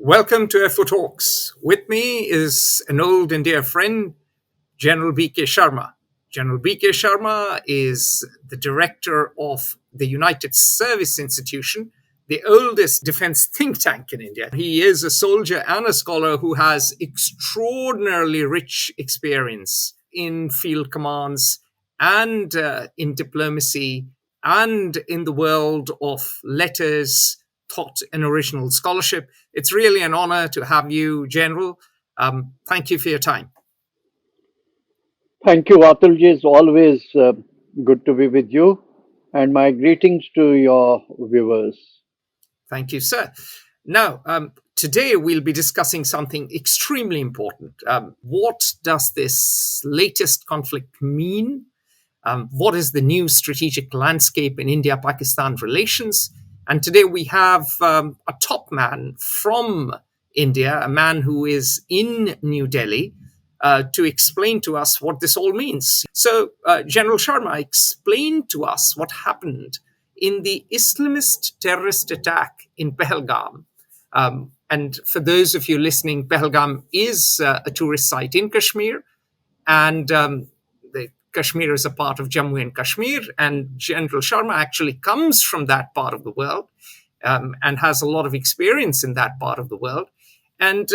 Welcome to FO Talks. With me is an old and dear friend, General BK Sharma. General BK Sharma is the director of the United Service Institution, the oldest defense think tank in India. He is a soldier and a scholar who has extraordinarily rich experience in field commands and in diplomacy and in the world of letters, thought, and original scholarship. It's really an honor to have you, General. Thank you for your time. Thank you, Atulji. It's always good to be with you, and my greetings to your viewers. Thank you, sir. Now, today we'll be discussing something extremely important. What does this latest conflict mean? What is the new strategic landscape in India-Pakistan relations? And today we have a top man from India, a man who is in New Delhi, to explain to us what this all means. So, General Sharma, explain to us what happened in the Islamist terrorist attack in Pahalgam. And for those of you listening, Pahalgam is a tourist site in Kashmir, and Kashmir is a part of Jammu and Kashmir, and General Sharma actually comes from that part of the world and has a lot of experience in that part of the world. And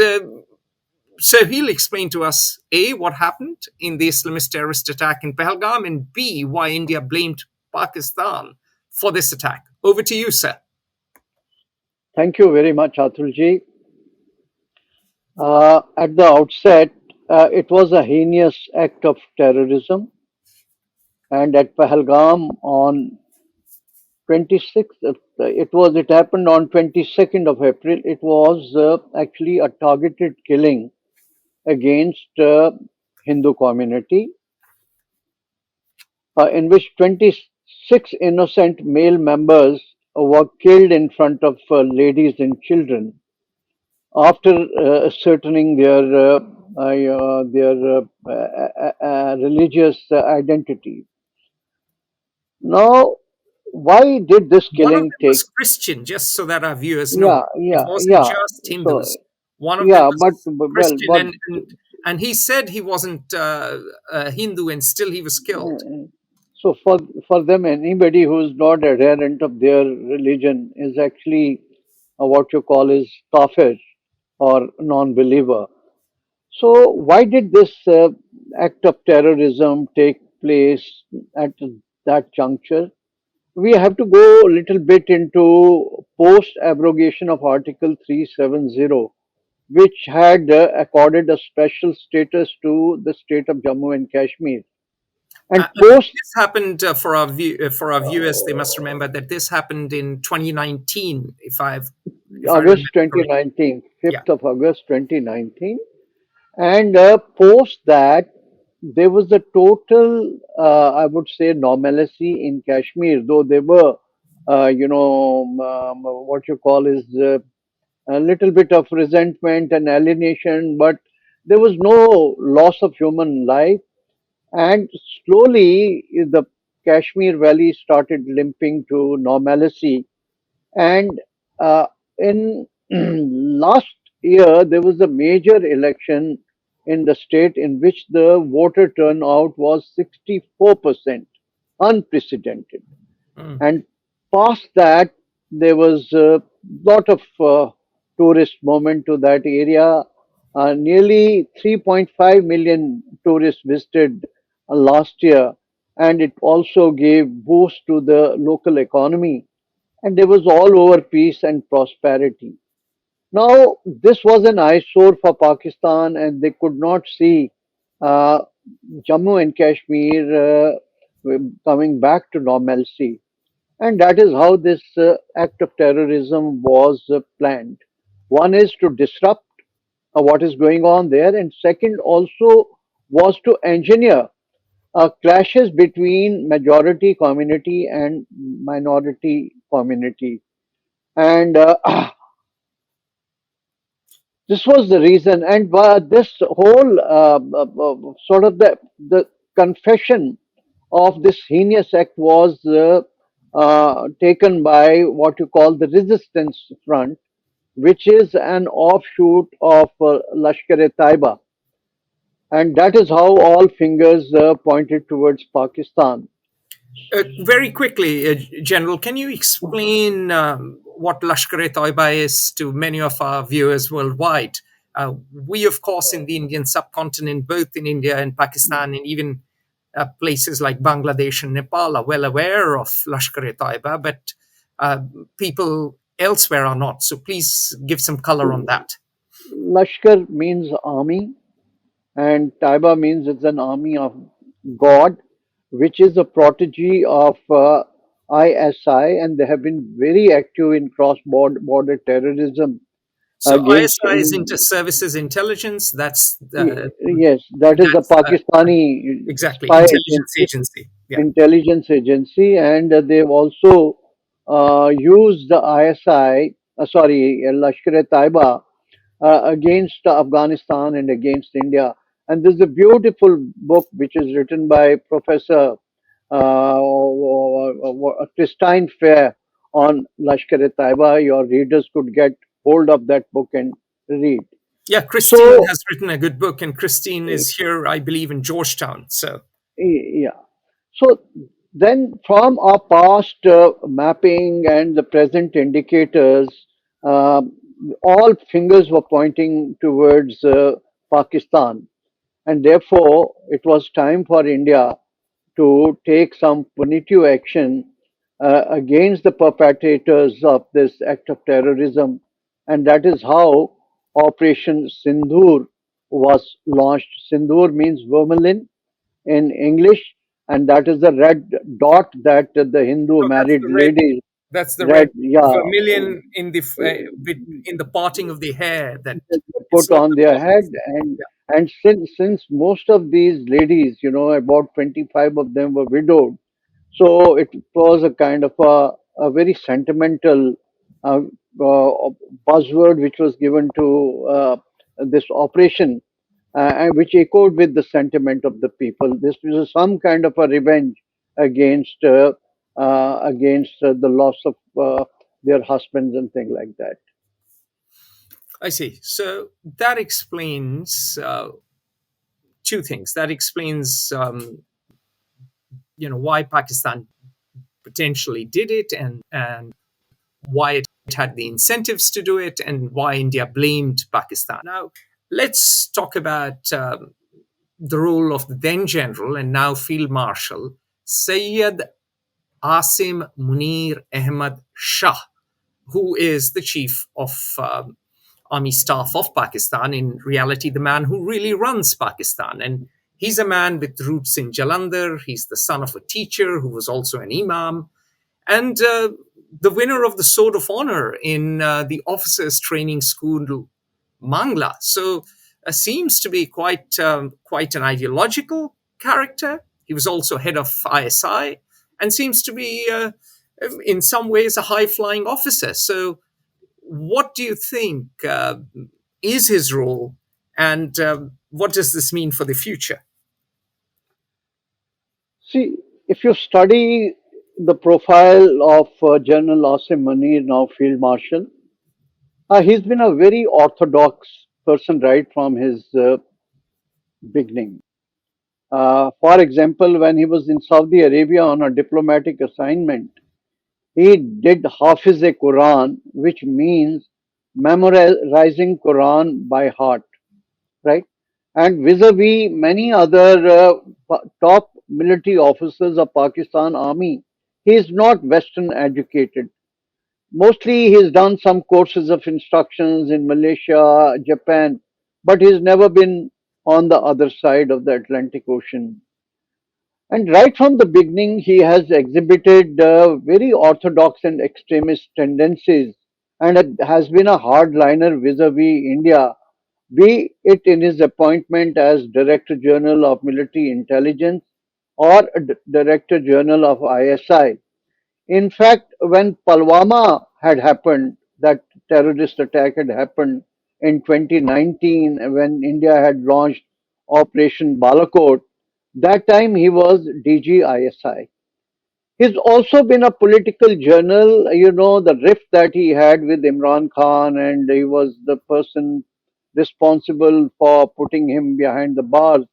so he'll explain to us, A, what happened in the Islamist terrorist attack in Pahalgam, and B, why India blamed Pakistan for this attack. Over to you, sir. Thank you very much, Atulji. At the outset, it was a heinous act of terrorism. And at Pahalgam on 26th, it happened on 22nd of April. It was actually a targeted killing against Hindu community, in which 26 innocent male members were killed in front of ladies and children after ascertaining their religious identity. Now, why did this One of killing them take? was Christian, just so that our viewers know. It wasn't Yeah. just Hindus. So, One of them was well, Christian, and he said he wasn't a Hindu, and still he was killed. so for them, anybody who is not adherent of their religion is actually what you call is kafir or non-believer. So why did this act of terrorism take place at that juncture? We have to go a little bit into post-abrogation of Article 370, which had accorded a special status to the state of Jammu and Kashmir. And This happened for our viewers. They must remember that this happened in 2019. August 2019, 5th of August 2019, and post that there was a total, I would say, normalcy in Kashmir, though there were, what you call is a little bit of resentment and alienation, but there was no loss of human life. And slowly, the Kashmir Valley started limping to normalcy. And in last year, there was a major election in the state in which the voter turnout was 64%, unprecedented. And past that, there was a lot of tourist movement to that area. Nearly 3.5 million tourists visited last year, and it also gave boost to the local economy. And there was all over peace and prosperity. Now, this was an eyesore for Pakistan, and they could not see uh, Jammu and Kashmir coming back to normalcy. And that is how this act of terrorism was planned. One is to disrupt what is going on there, and second also was to engineer clashes between majority community and minority community. And this was the reason. And this whole sort of the confession of this heinous act was taken by what you call the resistance front, which is an offshoot of Lashkar-e-Taiba, and that is how all fingers pointed towards Pakistan. Very quickly, General, can you explain what Lashkar-e-Taiba is to many of our viewers worldwide? We, of course, in the Indian subcontinent, both in India and Pakistan, and even places like Bangladesh and Nepal, are well aware of Lashkar-e-Taiba, but uh, people elsewhere are not. So please give some color on that. Lashkar means army, and Taiba means it's an army of God, which is a protege of ISI, and they have been very active in cross-border terrorism So against. ISI is Inter-Services Intelligence. Yes, that is the That's Pakistani exactly spy intelligence agency, agency. Yeah. intelligence agency, and they've also used the ISI, Lashkar-e-Taiba, against Afghanistan and against India. And there's a beautiful book which is written by Professor Christine Fair on Lashkar-e-Taiba. Your readers could get hold of that book and read. Yeah, Christine So, has written a good book, and Christine is here, I believe, in Georgetown. So yeah. So then, from our past mapping and the present indicators, uh, all fingers were pointing towards Pakistan, and therefore it was time for India to take some punitive action against the perpetrators of this act of terrorism, and that is how Operation Sindhur was launched. Sindhur means vermilion in English, and that is the red dot that the Hindu no, that's married the red. ladies, That's the red red, yeah, vermilion in the in the parting of the hair. That they it's put not on the their head. bottom. Yeah, And since most of these ladies, about 25 of them were widowed, so it was a kind of a very sentimental uh, buzzword which was given to this operation, and which echoed with the sentiment of the people. This was some kind of a revenge against the loss of their husbands and things like that. I see. So that explains two things. That explains, why Pakistan potentially did it, and why it had the incentives to do it, and why India blamed Pakistan. Now, let's talk about the role of the then general and now Field Marshal Sayyid Asim Munir Ahmad Shah, who is the chief of army staff of Pakistan, in reality, the man who really runs Pakistan. And he's a man with roots in Jalandhar. He's the son of a teacher who was also an imam, and the winner of the Sword of Honor in the Officers Training School, Mangla. So seems to be quite an ideological character. He was also head of ISI, and seems to be, in some ways, a high flying officer. So, what do you think is his role, and what does this mean for the future? See, if you study the profile of General Asim Munir, now Field Marshal, he's been a very orthodox person right from his beginning. For example, when he was in Saudi Arabia on a diplomatic assignment, he did Hafiz-e Quran, which means memorizing Quran by heart, right? And vis-a-vis many other top military officers of Pakistan Army, he is not Western educated. Mostly he's done some courses of instructions in Malaysia, Japan, but he's never been on the other side of the Atlantic Ocean. And right from the beginning, he has exhibited very orthodox and extremist tendencies, and has been a hardliner vis-a-vis India, be it in his appointment as Director General of Military Intelligence or Director General of ISI. In fact, when Pulwama had happened, that terrorist attack had happened in 2019, when India had launched Operation Balakot, that time he was DG ISI. He's also been a political journal, the rift that he had with Imran Khan, and he was the person responsible for putting him behind the bars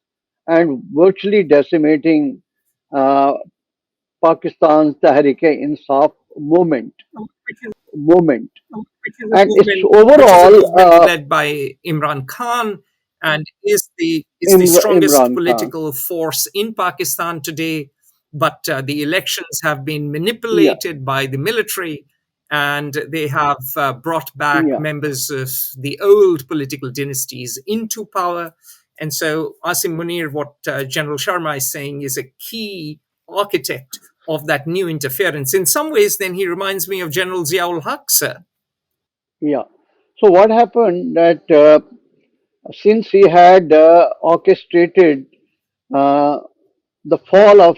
and virtually decimating uh, Pakistan's Tehreek-e-Insaf movement. And it's which is a overall movement led by Imran Khan and is the strongest Imran Khan. political force in Pakistan today. But the elections have been Yeah, manipulated by the military, and they have brought back yeah, members of the old political dynasties into power. And so Asim Munir, what General Sharma is saying, is a key architect of that new interference. In some ways, then he reminds me of General Ziaul Haq, sir. yeah. So what happened that since he had orchestrated uh, the fall of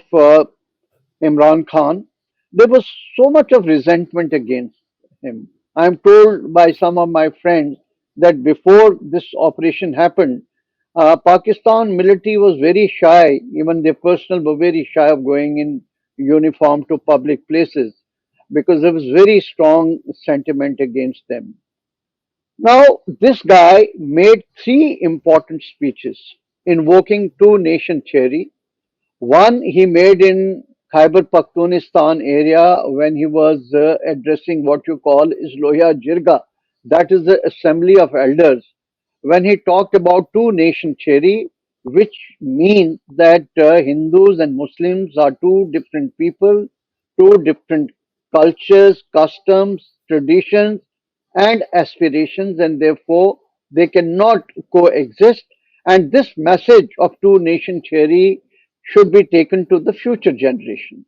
Imran Khan, there was so much of resentment against him. I am told by some of my friends that before this operation happened, Pakistan military was very shy, even their personnel were very shy of going in uniform to public places because there was very strong sentiment against them. Now, this guy made three important speeches invoking two nation theory. One he made in Khyber Pakhtunistan area when he was addressing what you call Isloya Jirga, that is the assembly of elders, when he talked about two nation theory, which means that Hindus and Muslims are two different people, two different cultures, customs, traditions, and aspirations, and therefore they cannot coexist. And this message of two nation theory should be taken to the future generation.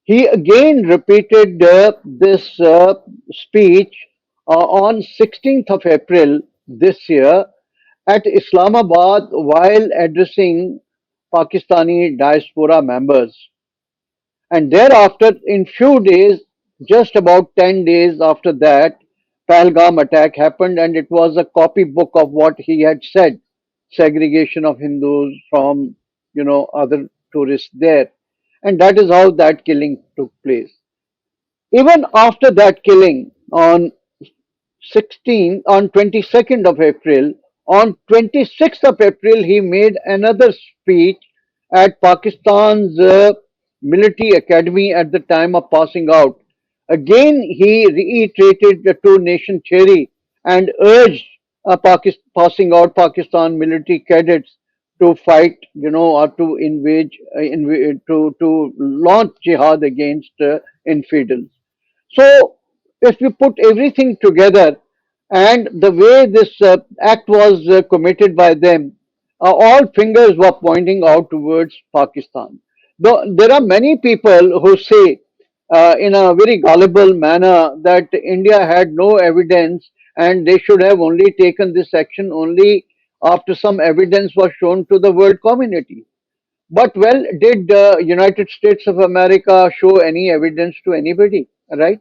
He again repeated this speech on 16th of April this year at Islamabad while addressing Pakistani diaspora members. And thereafter, in few days, just about 10 days after that, Pahalgam attack happened, and it was a copybook of what he had said, segregation of Hindus from, other tourists there. And that is how that killing took place. Even after that killing on 22nd of April, on 26th of April, he made another speech at Pakistan's military academy at the time of passing out. Again, he reiterated the two nation theory and urged passing out Pakistan military cadets to fight, or to to launch jihad against infidels. So, if we put everything together and the way this act was committed by them, all fingers were pointing out towards Pakistan. Though there are many people who say, in a very gullible manner, that India had no evidence and they should have only taken this action only after some evidence was shown to the world community. But well, did United States of America show any evidence to anybody? Right?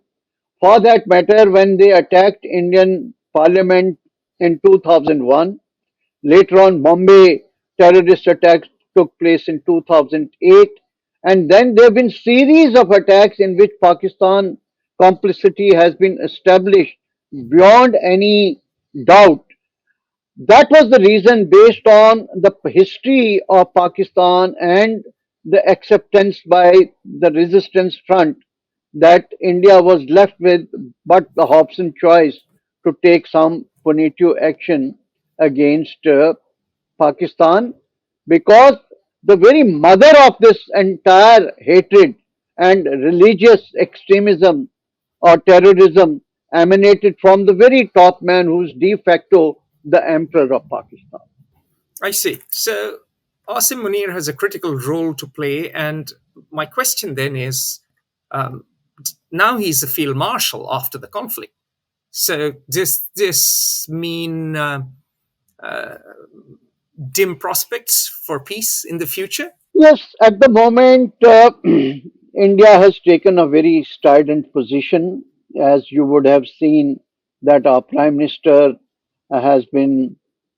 For that matter, when they attacked Indian Parliament in 2001, later on Bombay terrorist attacks took place in 2008, and then there have been series of attacks in which Pakistan complicity has been established beyond any doubt. That was the reason, based on the history of Pakistan and the acceptance by the resistance front, that India was left with but the Hobson choice to take some punitive action against Pakistan, because the very mother of this entire hatred and religious extremism or terrorism emanated from the very top man who's de facto the emperor of Pakistan. I see. So Asim Munir has a critical role to play, and my question then is, um, now he's a field marshal after the conflict. So does this mean dim prospects for peace in the future? Yes, at the moment, India has taken a very strident position, as you would have seen that our Prime Minister has been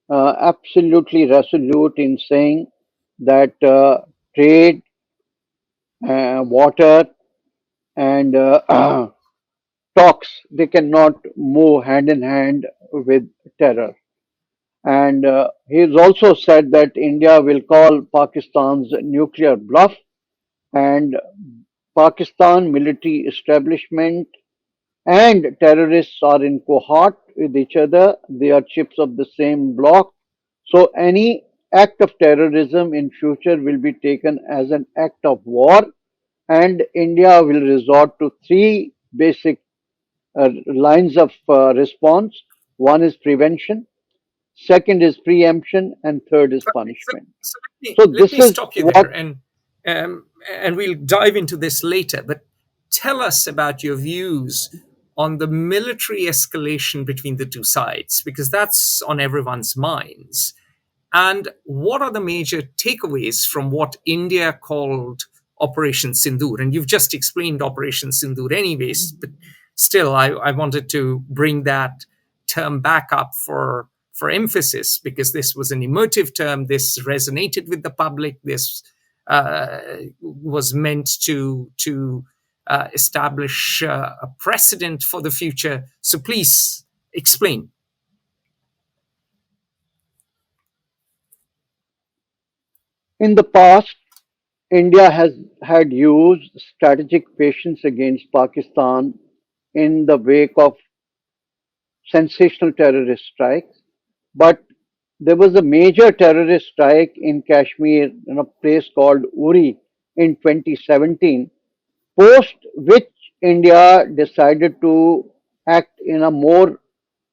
absolutely resolute in saying that trade water, and talks. They cannot move hand in hand with terror. And he's also said that India will call Pakistan's nuclear bluff, and Pakistan military establishment and terrorists are in cohort with each other. They are chips of the same block. So any act of terrorism in future will be taken as an act of war, and India will resort to three basic lines of response. One is prevention, second is preemption, and third is So, punishment. so So let this me is stop you there, what and we'll dive into this later. But tell us about your views on the military escalation between the two sides, because that's on everyone's minds. And what are the major takeaways from what India called Operation Sindhur? And you've just explained Operation Sindhur, anyways, but still, I wanted to bring that term back up for emphasis, because this was an emotive term. This resonated with the public. This was meant to establish a precedent for the future. So please explain. in the past India has had used strategic patience against Pakistan in the wake of sensational terrorist strikes. But there was a major terrorist strike in Kashmir in a place called Uri in 2017, post which India decided to act in a more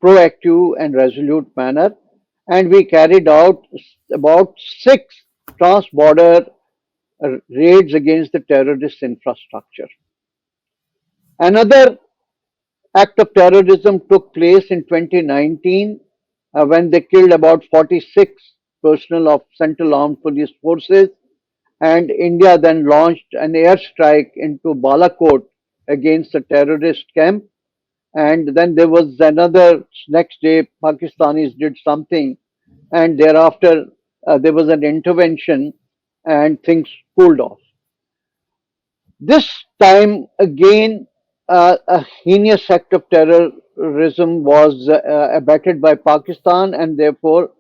proactive and resolute manner, and we carried out about six trans-border raids against the terrorist infrastructure. Another act of terrorism took place in 2019 when they killed about 46 personnel of Central Armed Police Forces, and India then launched an airstrike into Balakot against a terrorist camp. And then there was another next day, Pakistanis did something, and thereafter there was an intervention and things cooled off. This time again, a heinous act of terrorism was abetted by Pakistan, and therefore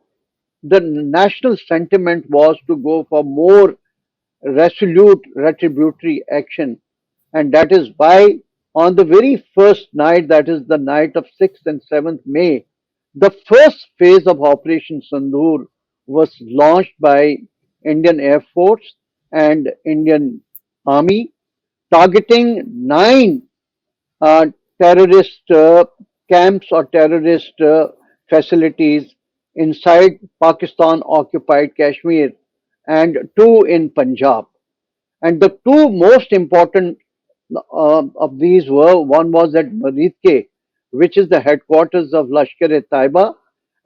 the national sentiment was to go for more resolute retributory action. And that is why, on the very first night, that is the night of 6th and 7th May, the first phase of Operation Sandhur was launched by Indian Air Force and Indian Army, targeting nine uh, terrorist camps or terrorist facilities inside Pakistan occupied Kashmir and two in Punjab. And the two most important of these were, one was at Maritke, which is the headquarters of Lashkar-e-Taiba,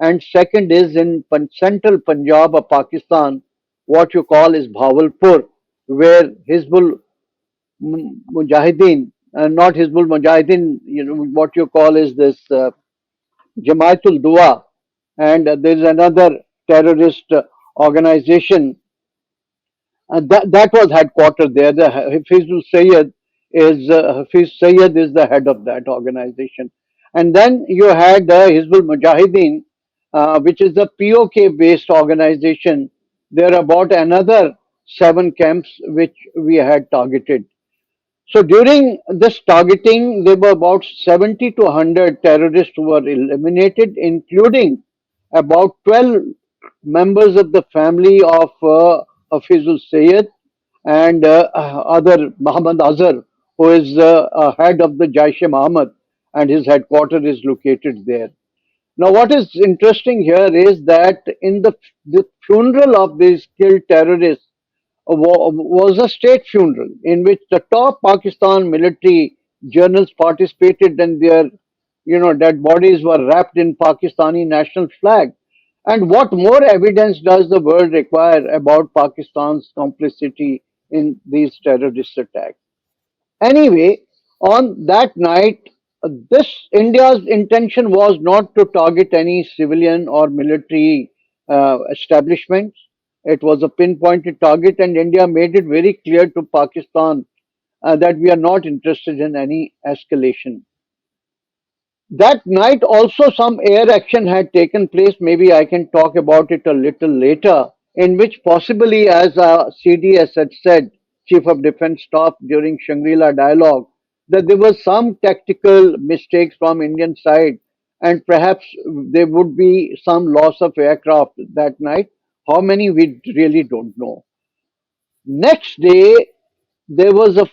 and second is in central Punjab of Pakistan, what you call is Bhawalpur, where Hizbul Mujahideen, not Hizbul Mujahideen, what you call is this Jamaatul Dua, and there is another terrorist organization that was headquartered there. The Hafiz Sayyid is the head of that organization, and then you had Hizbul Mujahideen, which is a POK based organization. There are about another seven camps which we had targeted. So during this targeting, there were about 70 to 100 terrorists who were eliminated, including about 12 members of the family of Hafizul Sayyid and other Muhammad Azhar, who is head of the Jaish-e-Mohammed, and his headquarters is located there. Now, what is interesting here is that in the funeral of these killed terrorists was a state funeral in which the top Pakistan military generals participated, and their dead bodies were wrapped in Pakistani national flag. And what more evidence does the world require about Pakistan's complicity in these terrorist attacks? Anyway, on that night, this India's intention was not to target any civilian or military establishments. It was a pinpointed target, and India made it very clear to Pakistan that we are not interested in any escalation. That night, also, some air action had taken place. Maybe I can talk about it a little later, in which possibly, as CDS had said, Chief of Defense Staff during Shangri-La dialogue, that there was some tactical mistakes from Indian side, and perhaps there would be some loss of aircraft that night. How many we really don't know. Next day, there was a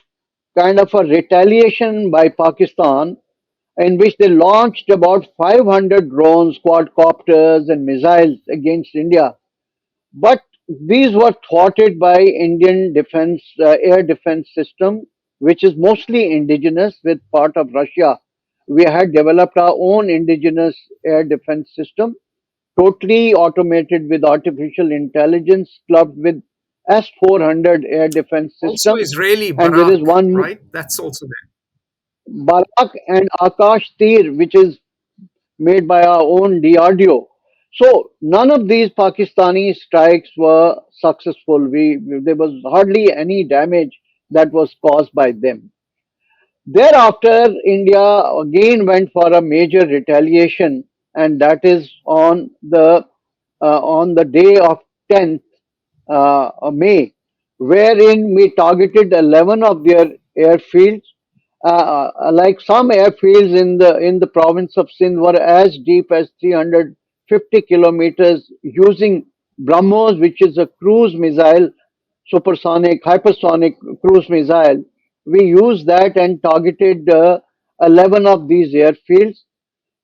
kind of a retaliation by Pakistan in which they launched about 500 drones, quadcopters, and missiles against India. But these were thwarted by Indian defense air defense system, which is mostly indigenous with part of Russia. We had developed our own indigenous air defense system, totally automated with artificial intelligence, clubbed with S-400 air defense Also, system, Israeli and there is Barak, one right? That's also there. Barak and Akash Tir, which is made by our own DRDO. So none of these Pakistani strikes were successful. There was hardly any damage that was caused by them. Thereafter, India again went for a major retaliation, and that is on the day of 10th May, wherein we targeted 11 of their airfields. Like some airfields in the province of Sindh were as deep as 350 kilometers using BrahMos, which is a cruise missile, supersonic, hypersonic cruise missile. We used that and targeted 11 of these airfields,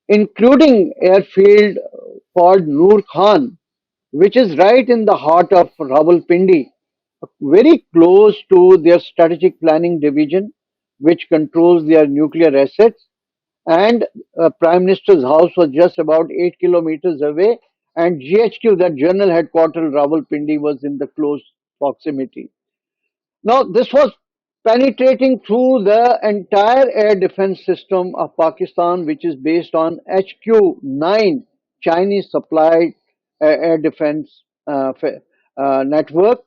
including airfield called Noor Khan, which is right in the heart of Rawalpindi, very close to their strategic planning division, which controls their nuclear assets. And Prime Minister's house was just about 8 kilometers away, and GHQ, that General Headquarters Rawalpindi, was in the close proximity. Now, this was penetrating through the entire air defense system of Pakistan, which is based on HQ-9 Chinese supplied air defense network.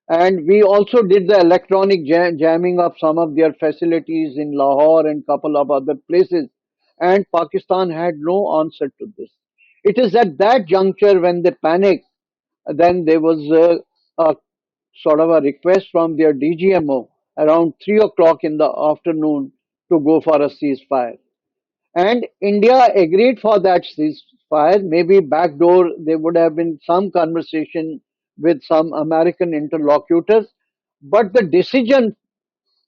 And we also did the electronic jamming of some of their facilities in Lahore and couple of other places. And Pakistan had no answer to this. It is at that juncture when they panicked, then there was a sort of a request from their DGMO around 3 o'clock in the afternoon to go for a ceasefire. And India agreed for that ceasefire. Maybe backdoor, there would have been some conversation with some American interlocutors. But the decision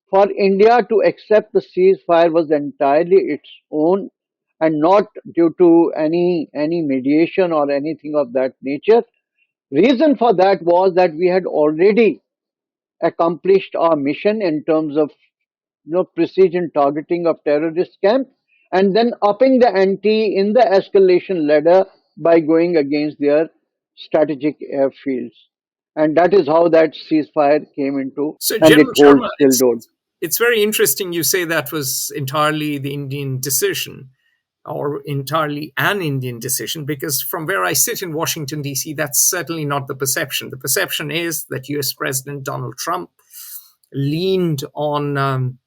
for India to accept the ceasefire was entirely its own and not due to any mediation or anything of that nature. Reason for that was that we had already accomplished our mission in terms of precision targeting of terrorist camps, and then upping the ante in the escalation ladder by going against their strategic airfields. And that is how that ceasefire came into, So, and it General holds Sharma, still don't. it's very interesting you say that was entirely the Indian decision or entirely an Indian decision, because from where I sit in Washington, D.C., that's certainly not the perception. The perception is that US President Donald Trump leaned on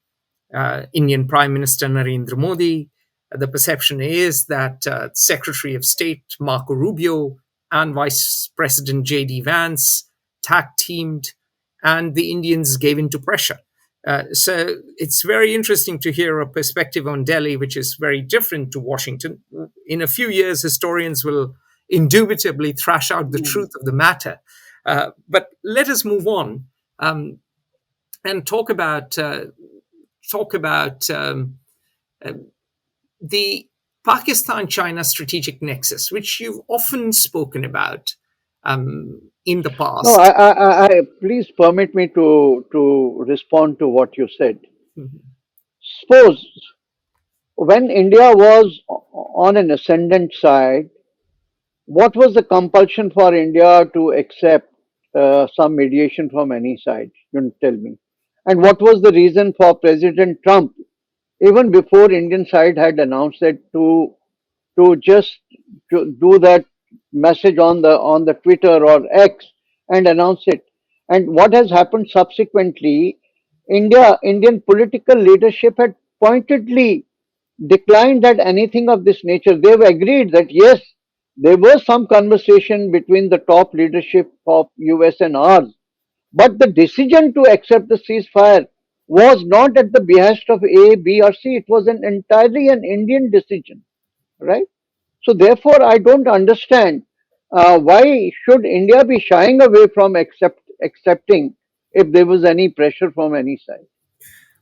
Indian Prime Minister Narendra Modi. The perception is that Secretary of State Marco Rubio and Vice President J.D. Vance tag teamed, and the Indians gave in to pressure. So it's very interesting to hear a perspective on Delhi, which is very different to Washington. In a few years, historians will indubitably thrash out the truth of the matter. But let us move on and talk about the Pakistan-China strategic nexus, which you've often spoken about in the No, past. please permit me to respond to what you said. Mhm. Suppose when India was on an ascendant side, what was the compulsion for India to accept some mediation from any side? You tell me. And what was the reason for President Trump, even before Indian side had announced it, to just to do that message on the Twitter or X, and announce it. And what has happened subsequently, Indian political leadership had pointedly declined that anything of this nature. They've agreed that yes, there was some conversation between the top leadership of US and ours, but the decision to accept the ceasefire was not at the behest of A, B, or C. It was entirely an Indian decision, right? So therefore, I don't understand why should India be shying away from accepting if there was any pressure from any side.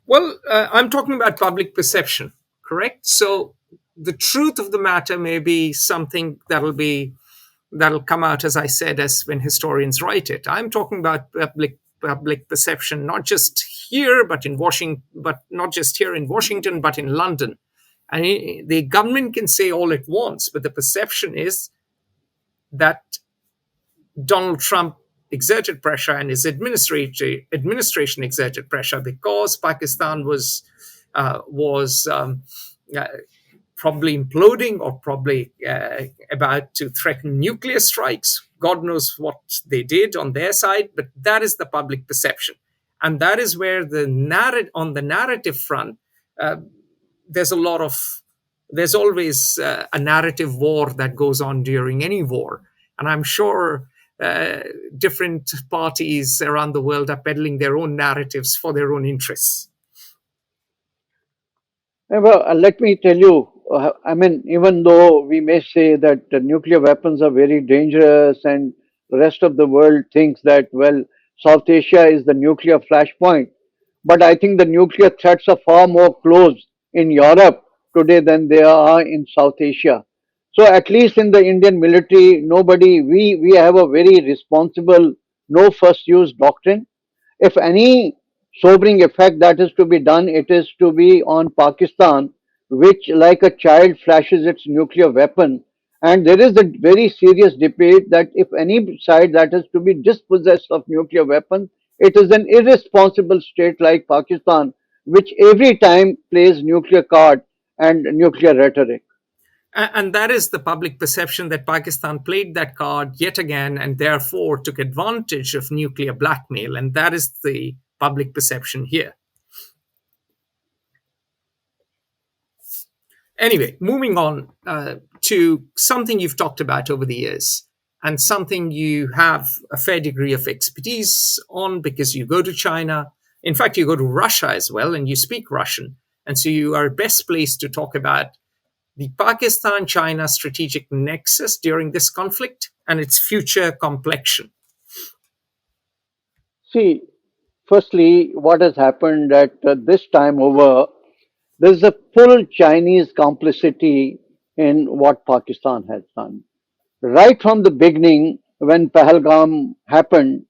Well, I'm talking about public perception, correct? So the truth of the matter may be something that'll come out, as I said, as when historians write it. I'm talking about public perception, not just here, but in Washington, but not just here in Washington, but in London. And the government can say all it wants, but the perception is that Donald Trump exerted pressure and his administration exerted pressure because Pakistan was uh, probably imploding or probably about to threaten nuclear strikes. God knows what they did on their side, but that is the public perception, and that is where on the narrative front, uh, there's a lot of there's always a narrative war that goes on during any war, and I'm sure uh, different parties around the world are peddling their own narratives for their own interests. Well, let me tell you, I mean, even though we may say that nuclear weapons are very dangerous and the rest of the world thinks that, well, South Asia is the nuclear flashpoint, but I think the nuclear threats are far more close in Europe today than they are in South Asia. So at least in the Indian military, we have a very responsible no first use doctrine. If any sobering effect that is to be done, it is to be on Pakistan, which, like a child, flashes its nuclear weapon. And there is a very serious debate that if any side that is to be dispossessed of nuclear weapons, it is an irresponsible state like Pakistan, which every time plays nuclear card and nuclear rhetoric. And that is the public perception that Pakistan played that card yet again and therefore took advantage of nuclear blackmail. And that is the public perception here. Anyway, moving on to something you've talked about over the years and something you have a fair degree of expertise on because you go to China. In fact, you go to Russia as well and you speak Russian. And so you are best placed to talk about the Pakistan China strategic nexus during this conflict and its future complexion. See, firstly, what has happened that this time over, there is a full Chinese complicity in what Pakistan has done. Right from the beginning, when Pahalgam happened,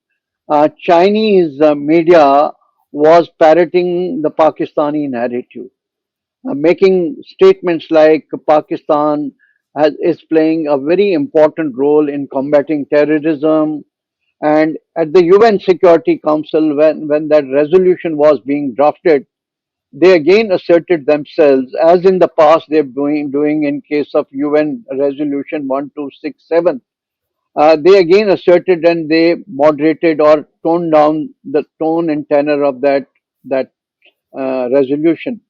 Chinese media was parroting the Pakistani narrative, making statements like is playing a very important role in combating terrorism. And at the UN Security Council, when that resolution was being drafted, they again asserted themselves, as in the past they're doing in case of UN Resolution 1267. They again asserted and they moderated or toned down the tone and tenor of that resolution.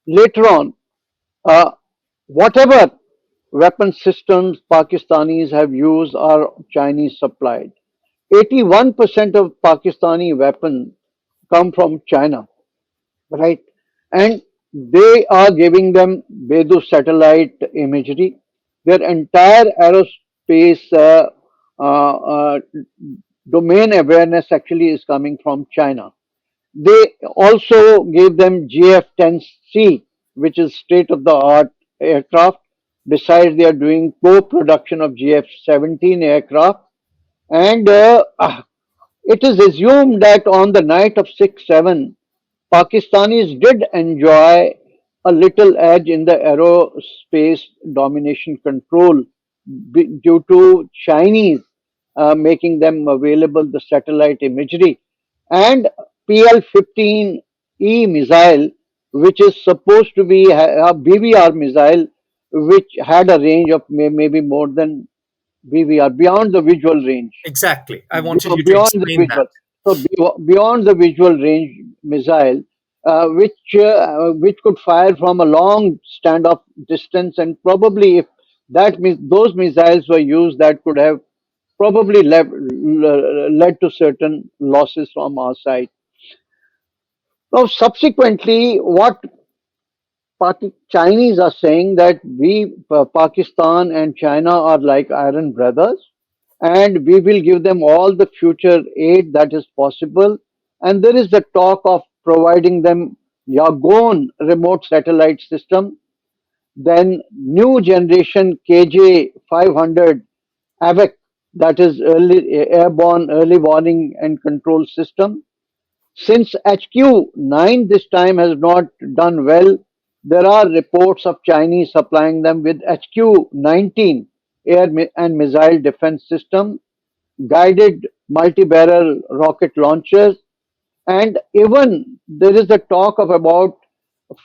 Later on, uh, whatever weapon systems Pakistanis have used are Chinese supplied. 81% of Pakistani weapons come from China, right? And they are giving them Bedu satellite imagery. Their entire aerospace uh, uh, domain awareness actually is coming from China. They also gave them GF-10C, which is state of the art aircraft. Besides, they are doing co-production of GF-17 aircraft. And it is assumed that on the night of 6/7, Pakistanis did enjoy a little edge in the aerospace domination control due to Chinese making them available the satellite imagery and PL-15E missile, which is supposed to be a BBR missile, which had a range of maybe more than BVR, beyond the visual range. Exactly. I wanted you to Beyond the explain that. visual. So beyond the visual range missile, which could fire from a long standoff distance, and probably if those missiles were used, that could have probably led to certain losses from our side. Now, subsequently, what Chinese are saying that Pakistan and China are like iron brothers, and we will give them all the future aid that is possible. And there is the talk of providing them Yagon remote satellite system, then new generation KJ 500 AVAC, that is airborne early warning and control system. Since HQ-9 this time has not done well, there are reports of Chinese supplying them with HQ-19 and missile defense system, guided multi-barrel rocket launchers, and even there is the talk of about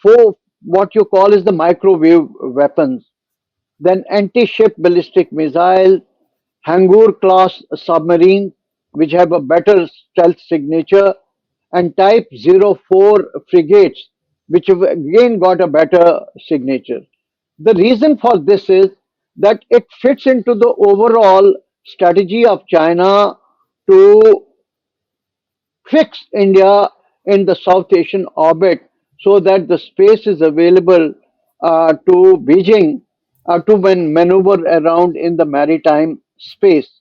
four what you call is the microwave weapons, then anti-ship ballistic missiles, Hangur class submarines, which have a better stealth signature, and Type 04 frigates, which have again got a better signature. The reason for this is that it fits into the overall strategy of China to fix India in the South Asian orbit so that the space is available to Beijing to maneuver around in the maritime space.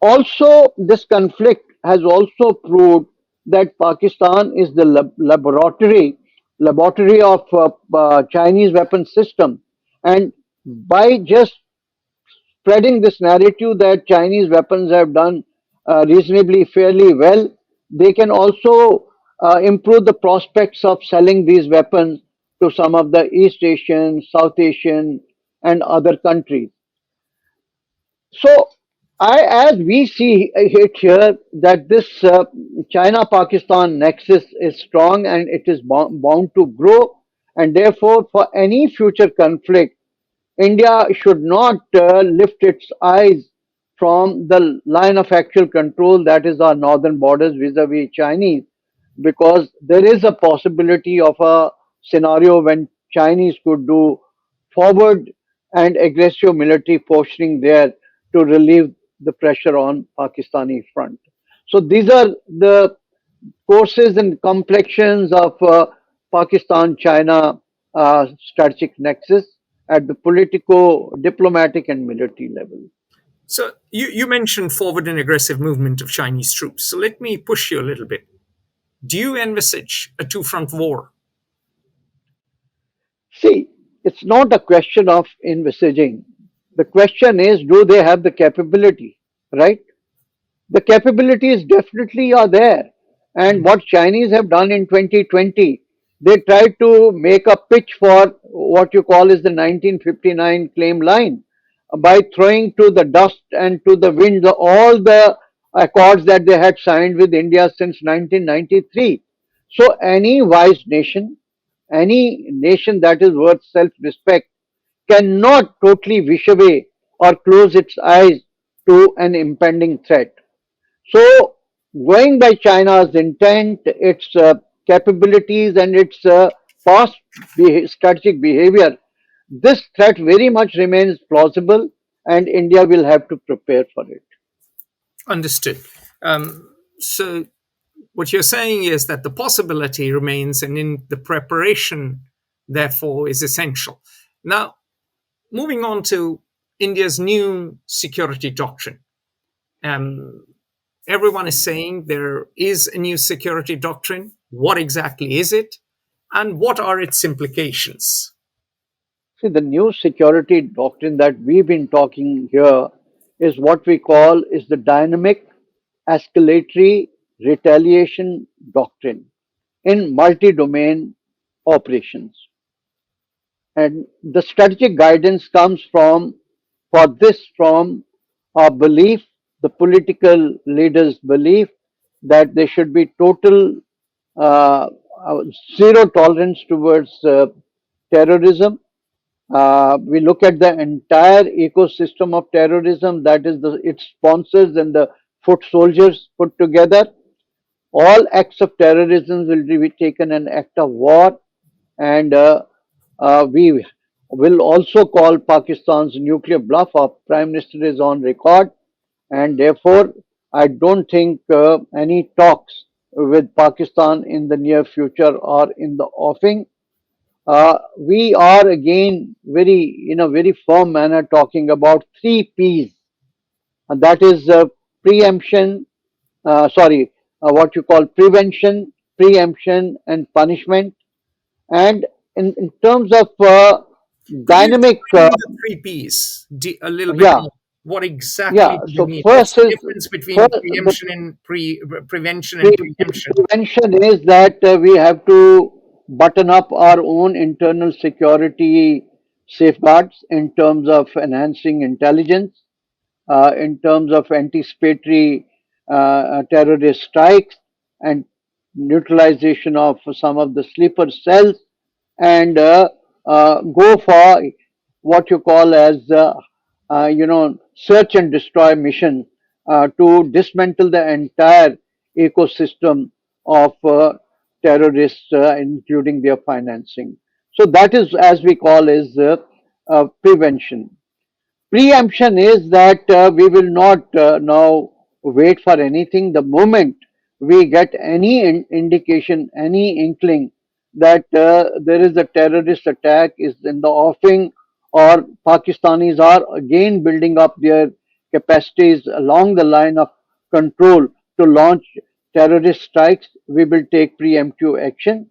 Also, this conflict has also proved that Pakistan is the laboratory of Chinese weapon system, and by just spreading this narrative that Chinese weapons have done reasonably fairly well, they can also improve the prospects of selling these weapons to some of the East Asian, South Asian, and other countries. So, as we see it here, that this China-Pakistan nexus is strong and it is bound to grow, and therefore, for any future conflict, India should not lift its eyes from the line of actual control, that is our northern borders vis-a-vis Chinese, because there is a possibility of a scenario when Chinese could do forward and aggressive military posturing there to relieve the pressure on Pakistani front. So these are the courses and complexions of Pakistan-China strategic nexus at the political, diplomatic, and military level. So you mentioned forward and aggressive movement of Chinese troops. So let me push you a little bit. Do you envisage a two-front war? See, it's not a question of envisaging. The question is, do they have the capability, right? The capabilities definitely are there. And what Chinese have done in 2020, they tried to make a pitch for what you call is the 1959 claim line by throwing to the dust and to the wind all the accords that they had signed with India since 1993. So any nation that is worth self-respect cannot totally wish away or close its eyes to an impending threat. So, going by China's intent, its capabilities, and its past strategic behavior, this threat very much remains plausible, and India will have to prepare for it. Understood. So what you're saying is that the possibility remains, and in the preparation, therefore, is essential. Now, moving on to India's new security doctrine. Um, Everyone is saying there is a new security doctrine. What exactly is it? And what are its implications? See, the new security doctrine that we've been talking here is what we call is the dynamic escalatory retaliation doctrine in multi-domain operations. And the strategic guidance comes from for this from our belief, the political leaders' belief that there should be total uh, zero tolerance towards terrorism, We look at the entire ecosystem of terrorism, that is its sponsors and the foot soldiers put together. All acts of terrorism will be taken an act of war, and we will also call Pakistan's nuclear bluff. Our Prime Minister is on record, and therefore, I don't think any talks with Pakistan in the near future are in the offing. We are again very, in a very firm manner, talking about three P's, and that is preemption, what you call prevention, preemption, and punishment. And in terms of Could you dynamic, explain the three P's a little bit yeah, more? What yeah. exactly do you So mean? What's first the is difference first between the preemption and prevention and preemption? prevention is that we have to button up our own internal security safeguards in terms of enhancing intelligence, in terms of anticipatory terrorist strikes and neutralization of some of the sleeper cells, and go for what you call as search and destroy mission to dismantle the entire ecosystem of terrorists, including their financing. So that is, as we call, is prevention. Preemption is that we will not now wait for anything. The moment we get any indication, any inkling that there is a terrorist attack is in the offing, or Pakistanis are again building up their capacities along the line of control to launch terrorist strikes, we will take preemptive action.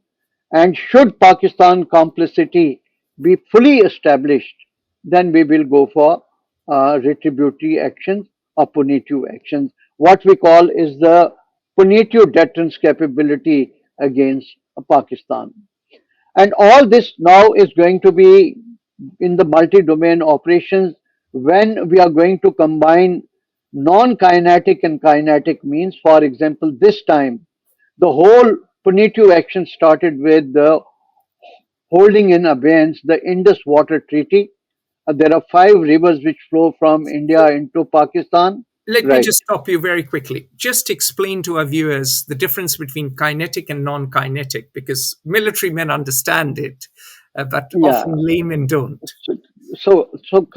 And should Pakistan complicity be fully established, then we will go for retributory actions or punitive actions. What we call is the punitive deterrence capability against Pakistan. And all this now is going to be in the multi-domain operations when we are going to combine non-kinetic and kinetic means. For example, this time the whole punitive action started with the holding in abeyance the Indus Water Treaty. There are five rivers which flow from India So into Pakistan. let me Right. just stop you very quickly. Just explain to our viewers the difference between kinetic and non kinetic, because military men understand it, but Yeah. often laymen don't. So, so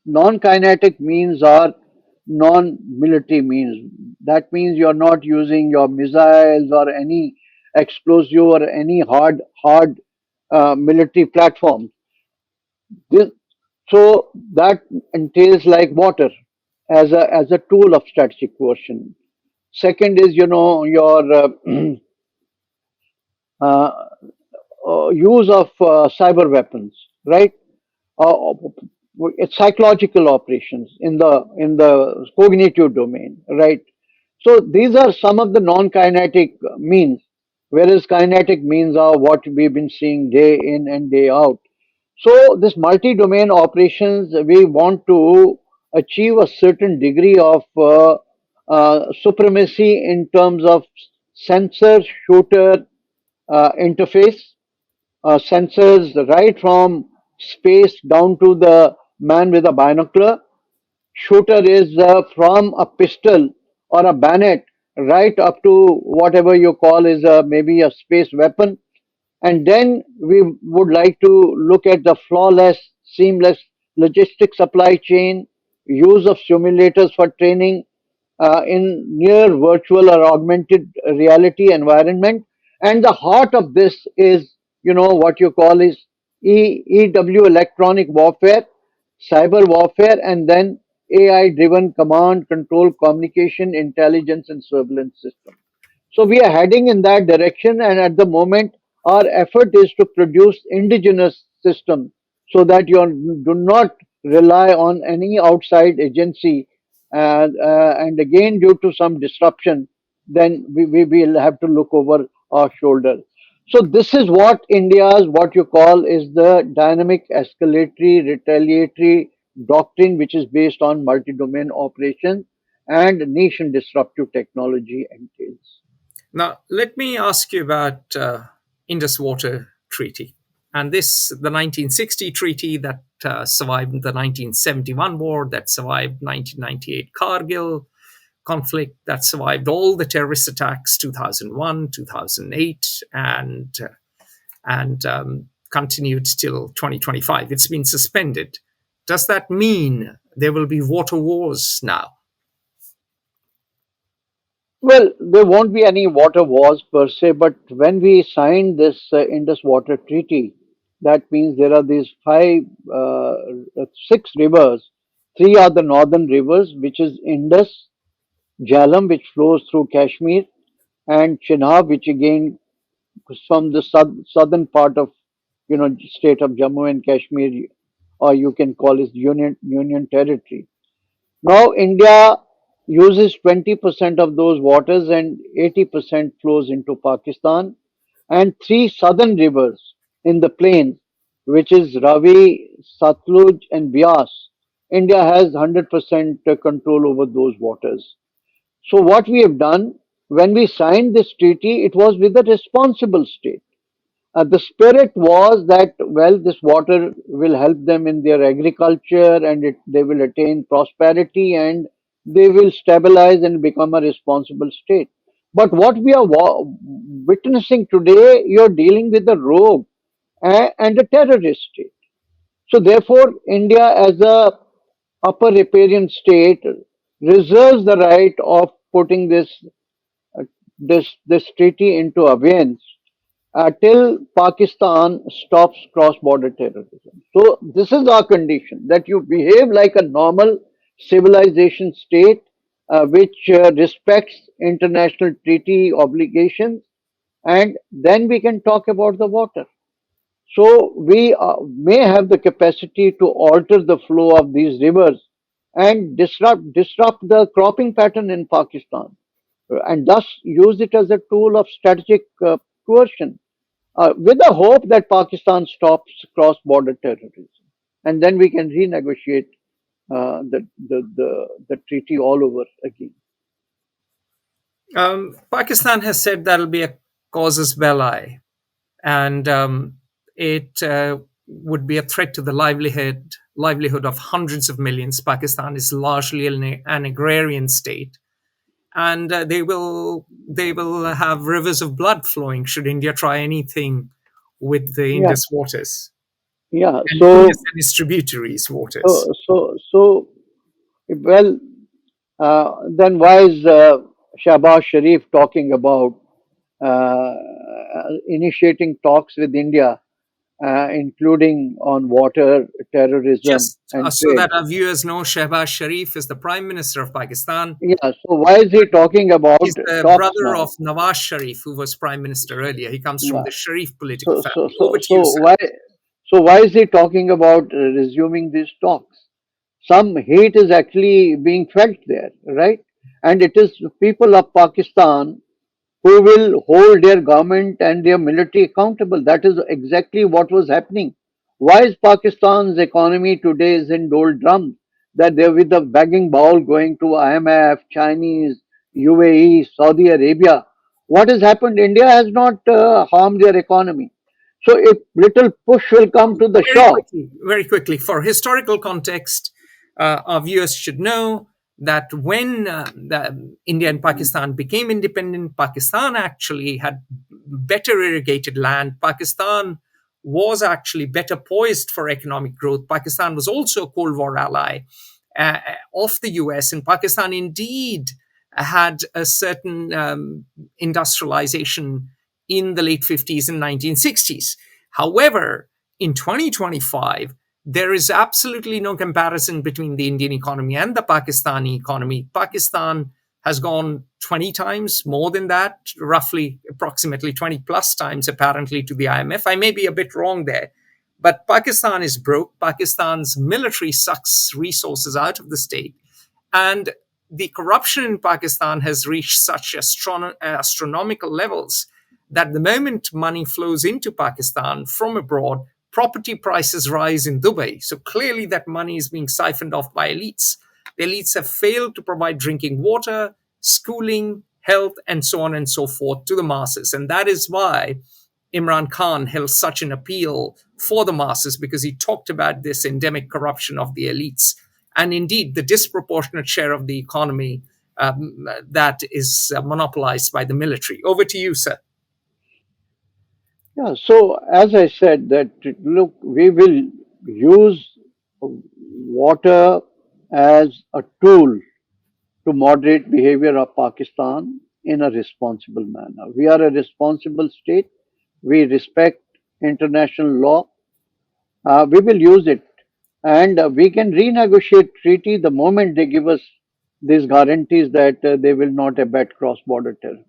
non-kinetic means are non-military means. That means you're not using your missiles or any explosive or any hard military platform. This, so that entails like water as a tool of strategic coercion. Second is, your uh, use of cyber weapons, right? Uh, it's psychological operations in the cognitive domain, right? So these are some of the non-kinetic means, whereas kinetic means are what we've been seeing day in and day out. So this multi-domain operations, we want to achieve a certain degree of supremacy in terms of sensor shooter interface, sensors right from space down to the man with a binocular. Shooter is from a pistol or a bayonet right up to whatever you call is maybe a space weapon. And then we would like to look at the flawless, seamless logistic supply chain, use of simulators for training in near virtual or augmented reality environment. And the heart of this is, what you call is EW, electronic warfare, cyber warfare, and then AI driven command, control, communication, intelligence, and surveillance system. So we are heading in that direction, and at the moment, our effort is to produce indigenous system so that you do not rely on any outside agency. And again, due to some disruption, then we will have to look over our shoulder. So this is what India's what you call is the dynamic escalatory retaliatory doctrine, which is based on multi-domain operations and nation disruptive technology entails. Now, let me ask you about Indus Water Treaty. And this, the 1960 treaty that survived the 1971 war, that survived 1998 Kargil conflict, that survived all the terrorist attacks 2001, 2008, and continued till 2025. It's been suspended. Does that mean there will be water wars now? Well, there won't be any water wars per se, but when we signed this Indus Water Treaty, that means there are these six rivers. Three are the northern rivers, which is Indus, Jhelum, which flows through Kashmir, and Chenab, which again is from the southern part of state of Jammu and Kashmir, or you can call it Union Territory. Now India uses 20% of those waters and 80% flows into Pakistan. And three southern rivers in the plains, which is Ravi, Satluj, and Bias. India has 100% control over those waters. So, what we have done when we signed this treaty, it was with a responsible state. The spirit was that, well, this water will help them in their agriculture and they will attain prosperity and they will stabilize and become a responsible state. But what we are witnessing today, you're dealing with a rogue and a terrorist state. So, therefore, India as a upper riparian state reserves the right of putting uh, this treaty into abeyance till Pakistan stops cross-border terrorism. So this is our condition that you behave like a normal civilization state which respects international treaty obligations, and then we can talk about the water. So we may have the capacity to alter the flow of these rivers and disrupt the cropping pattern in Pakistan, and thus use it as a tool of strategic coercion with the hope that Pakistan stops cross-border terrorism, and then we can renegotiate the treaty all over again. Pakistan has said that'll be a casus belli, and it would be a threat to the livelihood of hundreds of millions. Pakistan is largely an agrarian state, and they will have rivers of blood flowing should India try anything with the Yeah, Indus waters yeah. and Indus and its tributaries waters. So, well, then why is Shahbaz Sharif talking about uh, initiating talks with India, including on water, terrorism, Just and so trade? that our viewers know, Shehbaz Sharif is the Prime Minister of Pakistan. Yeah. So why is he talking about He's the talks brother now? of Nawaz Sharif, who was Prime Minister earlier. He comes from Yeah. the Sharif political So, so, family. Over so, to so you, sir. why, is he talking about resuming these talks? Some hate is actually being felt there, right? And it is people of Pakistan who will hold their government and their military accountable. That is exactly what was happening. Why is Pakistan's economy today is in doldrums? That they're with the begging bowl going to IMF, Chinese, UAE, Saudi Arabia. What has happened? India has not harmed their economy. So if little push will come to the shore. Very quickly, for historical context, our viewers should know that when India and Pakistan became independent, Pakistan actually had better irrigated land. Pakistan was actually better poised for economic growth. Pakistan was also a Cold War ally uh, of the US, and Pakistan indeed had a certain industrialization in the late 50s and 1960s. However, in 2025, there is absolutely no comparison between the Indian economy and the Pakistani economy. Pakistan has gone 20 times more than that, roughly approximately 20 plus times, apparently, to the IMF. I may be a bit wrong there, but Pakistan is broke. Pakistan's military sucks resources out of the state. And the corruption in Pakistan has reached such astronomical levels that the moment money flows into Pakistan from abroad, property prices rise in Dubai. So clearly, that money is being siphoned off by elites. The elites have failed to provide drinking water, schooling, health, and so on and so forth to the masses. And that is why Imran Khan held such an appeal for the masses because he talked about this endemic corruption of the elites and indeed the disproportionate share of the economy that is monopolized by the military. Over to you, sir. Yeah, so as I said, that look, we will use water as a tool to moderate behavior of Pakistan in a responsible manner. We are a responsible state. We respect international law. We will use it, and we can renegotiate treaty the moment they give us these guarantees that they will not abet cross-border terrorism.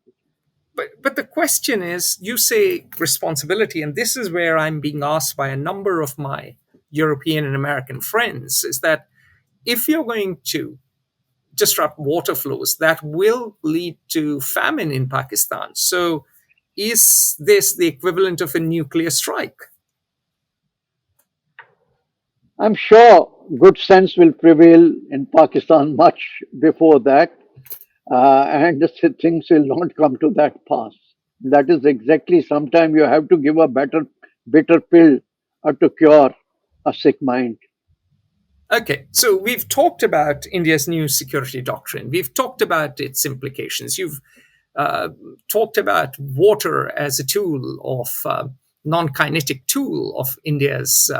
But the question is, you say responsibility, and this is where I'm being asked by a number of my European and American friends, is that if you're going to disrupt water flows, that will lead to famine in Pakistan. So is this the equivalent of a nuclear strike? I'm sure good sense will prevail in Pakistan much before that, and things will not come to that pass. That is exactly sometime you have to give a bitter pill to cure a sick mind. Okay, so we've talked about India's new security doctrine. We've talked about its implications. You've uh, talked about water as a tool of non-kinetic tool of India's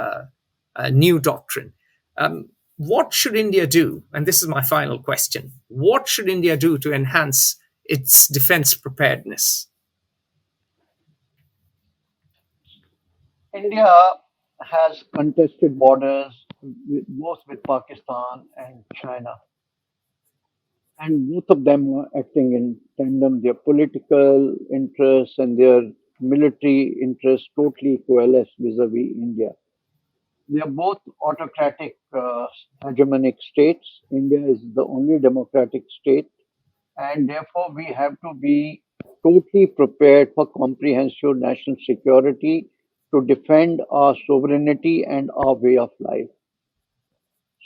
new doctrine. What should India do? And this is my final question. What should India do to enhance its defense preparedness? India has contested borders both with Pakistan and China, and both of them are acting in tandem. Their political interests and their military interests totally coalesce vis-a-vis India. They are both autocratic, hegemonic states. India is the only democratic state, and therefore we have to be totally prepared for comprehensive national security to defend our sovereignty and our way of life.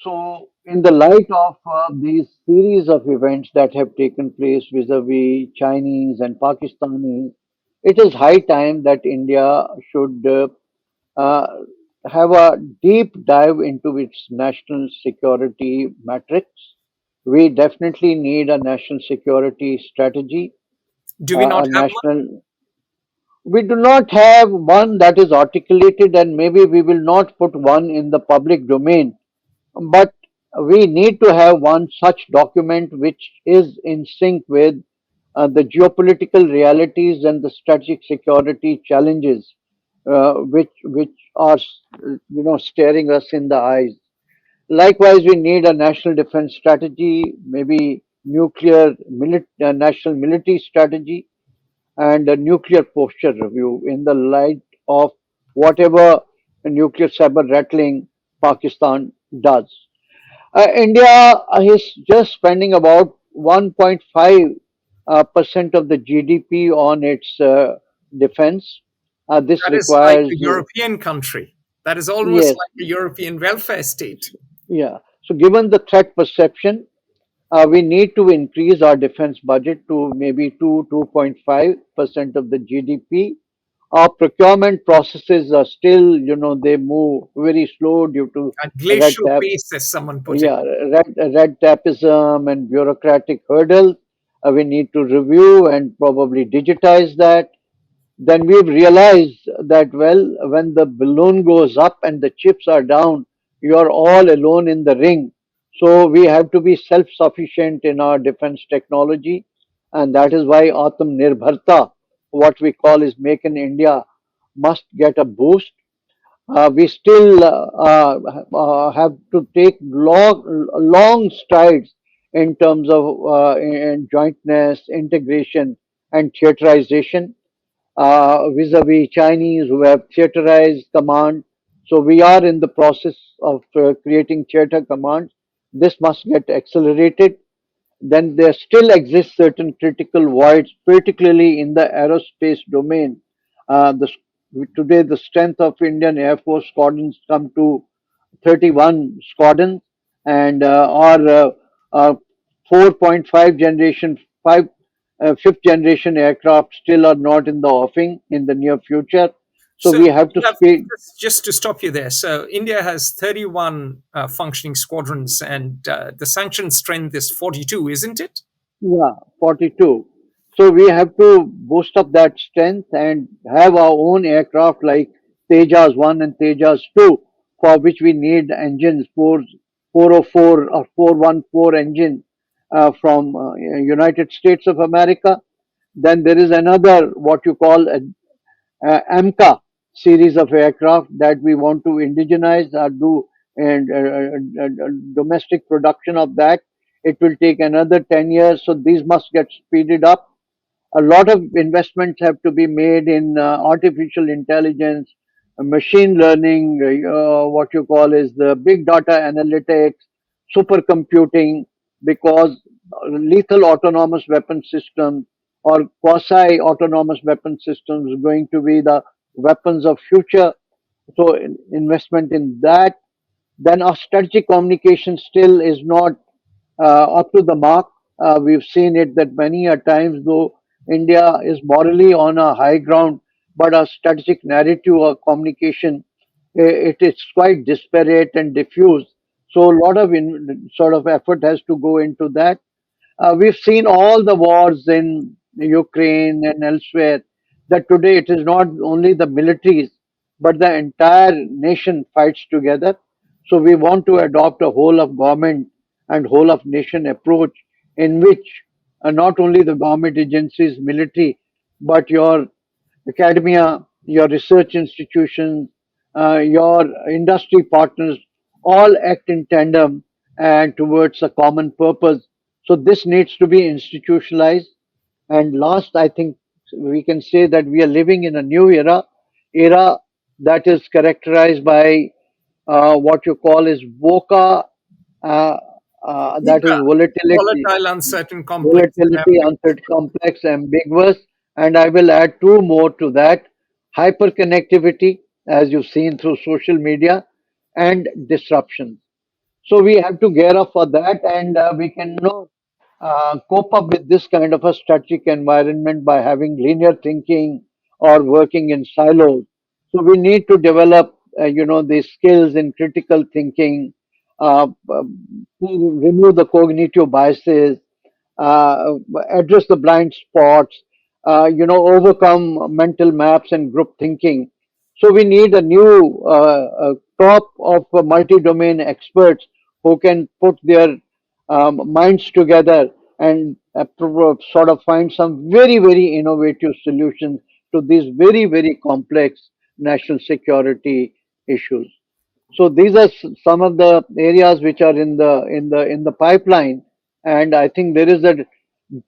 So, in the light of these series of events that have taken place vis-a-vis Chinese and Pakistanis, it is high time that India should uh, have a deep dive into its national security matrix. We definitely need a national security strategy, Do we not a have one? national. We do not have one that is articulated, and maybe we will not put one in the public domain, but we need to have one such document which is in sync with the geopolitical realities and the strategic security challenges which are staring us in the eyes. Likewise, we need a national defense strategy, maybe national military strategy, and a nuclear posture review in the light of whatever nuclear saber rattling Pakistan does. India is just spending about 1.5 percent of the GDP on its defense. This That is like a requires, European country. That is almost yes, like a European welfare state. yeah. So, given the threat perception, we need to increase our defense budget to maybe 2.5% of the GDP. Our procurement processes are still, they move very slow due to At red glacial tape. pace, as someone put it. Yeah, red tapeism and bureaucratic hurdles. We need to review and probably digitize that. Then we've realized that, well, when the balloon goes up and the chips are down, you're all alone in the ring. So we have to be self-sufficient in our defense technology, and that is why Atam Nirbharta, what we call is Make in India, must get a boost. We still have to take long strides in terms of in jointness, integration, and theaterization vis-a-vis Chinese who have theaterized command. So we are in the process of creating theater commands. This must get accelerated. Then there still exist certain critical voids, particularly in the aerospace domain. Today, the strength of Indian Air Force squadrons come to 31 squadrons, and our 4.5 generation 5 fifth generation aircraft still are not in the offing in the near future. So So we have to you have, speed. just to stop you there. So India has 31 functioning squadrons, and the sanctioned strength is 42, isn't it? Yeah, 42. So we have to boost up that strength and have our own aircraft like Tejas 1 and Tejas 2, for which we need engines, 404 or 414 engine from United States of America. Then there is another, what you call a AMCA series of aircraft that we want to indigenize or do and domestic production of that. It will take another 10 years, so these must get speeded up. A lot of investments have to be made in artificial intelligence, machine learning, what you call is the big data analytics, supercomputing, because lethal autonomous weapon systems or quasi autonomous weapon systems is going to be the weapons of future. So investment in that. Then our strategic communication still is not up to the mark. We've seen it that many a times, though India is morally on a high ground, but our strategic narrative or communication, it is quite disparate and diffuse. So a lot of sort of effort has to go into that. We've seen all the wars in Ukraine and elsewhere that today it is not only the militaries but the entire nation fights together. So we want to adopt a whole of government and whole of nation approach in which not only the government agencies, military, but your academia, your research institutions, your industry partners all act in tandem and towards a common purpose. So this needs to be institutionalized. And last, I think we can say that we are living in a new era that is characterized by what you call is VOCA, uh, that is VUCA, volatility, volatile, uncertain, complex, and volatility, ambiguous. uncertain, complex, ambiguous, and I will add two more to that: hyperconnectivity, as you've seen through social media, and disruption. So we have to gear up for that, and we can cope up with this kind of a static environment by having linear thinking or working in silos. So we need to develop, these skills in critical thinking, remove the cognitive biases, uh, address the blind spots, overcome mental maps and group thinking. So we need a new crop of multi-domain experts who can put their minds together and sort of find some very, very innovative solutions to these very, very complex national security issues. So these are some of the areas which are in the pipeline, and I think there is a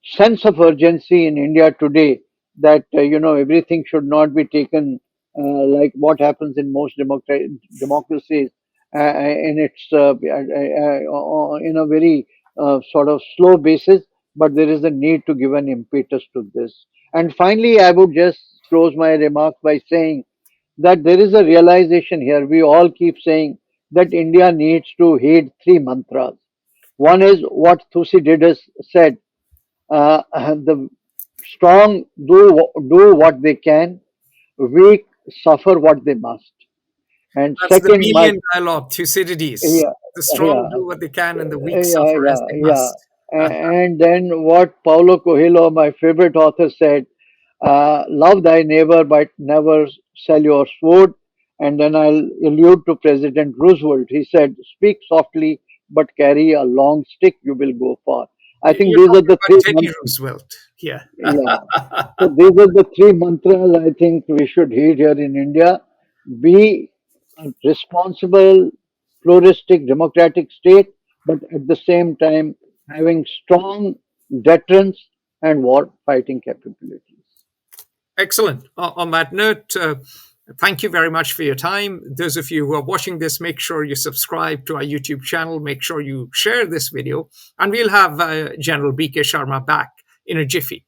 sense of urgency in India today that everything should not be taken like what happens in most democracies in a very sort of slow basis, but there is a need to give an impetus to this. And finally, I would just close my remarks by saying that there is a realization here. We all keep saying that India needs to heed three mantras. One is what Thucydides said: the strong do what they can, weak suffer what they must. And That's the second, Melian dialogue, Thucydides. yeah, The strong yeah, do what they can, and the weak yeah, suffer as yeah, they yeah. must. And then what Paulo Coelho, my favorite author, said: love thy neighbor, but never sell your sword. And then I'll allude to President Roosevelt. He said, speak softly, but carry a long stick, you will go far. I think You're these are talking the about three Teddy mantras. Roosevelt here. Yeah. So these are the three mantras I think we should heed here in India. Be a responsible, pluralistic, democratic state, but at the same time having strong deterrence and war fighting capabilities. Excellent. On that note, thank you very much for your time. Those of you who are watching this, make sure you subscribe to our YouTube channel. Make sure you share this video, and we'll have General BK Sharma back in a jiffy.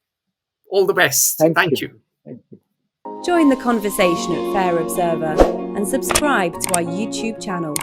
All the best. Thank Thank you. you. Thank you. Join the conversation at Fair Observer and subscribe to our YouTube channel.